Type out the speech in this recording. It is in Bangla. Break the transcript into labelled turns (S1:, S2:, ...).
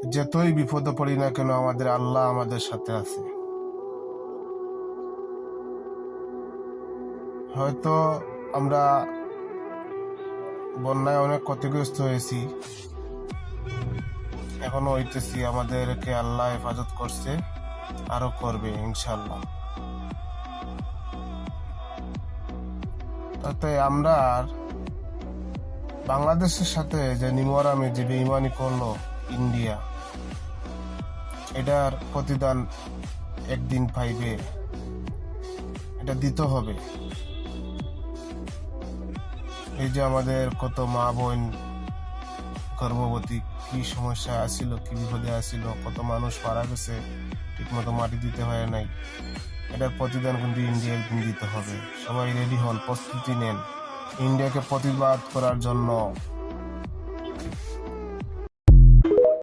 S1: যতই বিপদে পড়ি না কেন আমাদের আল্লাহ আমাদের সাথে আছে। হয়তো আমরা বন্যায় অনেক ক্ষতিগ্রস্ত হয়েছি, এখনো হইতেছি, আমাদেরকে আল্লাহ হেফাজত করছে, আরো করবে ইনশাল্লাহ। তাতে আমরা বাংলাদেশের সাথে যে নিমরামে যে বেইমানি করলো ইন্ডিয়া, এটার প্রতিদান একদিন পাইবে, এটা দিতে হবে। এই যে আমাদের কত মা বোন গর্ভবতী, কি সমস্যা আসিল, কি বিপদে আসিল, কত মানুষ মারা গেছে, ঠিক মতো মাটি দিতে হয় নাই, এটার প্রতিদান কিন্তু ইন্ডিয়া দিতে হবে। সবাই রেডি হন, প্রস্তুতি নেন ইন্ডিয়াকে প্রতিবাদ করার জন্য।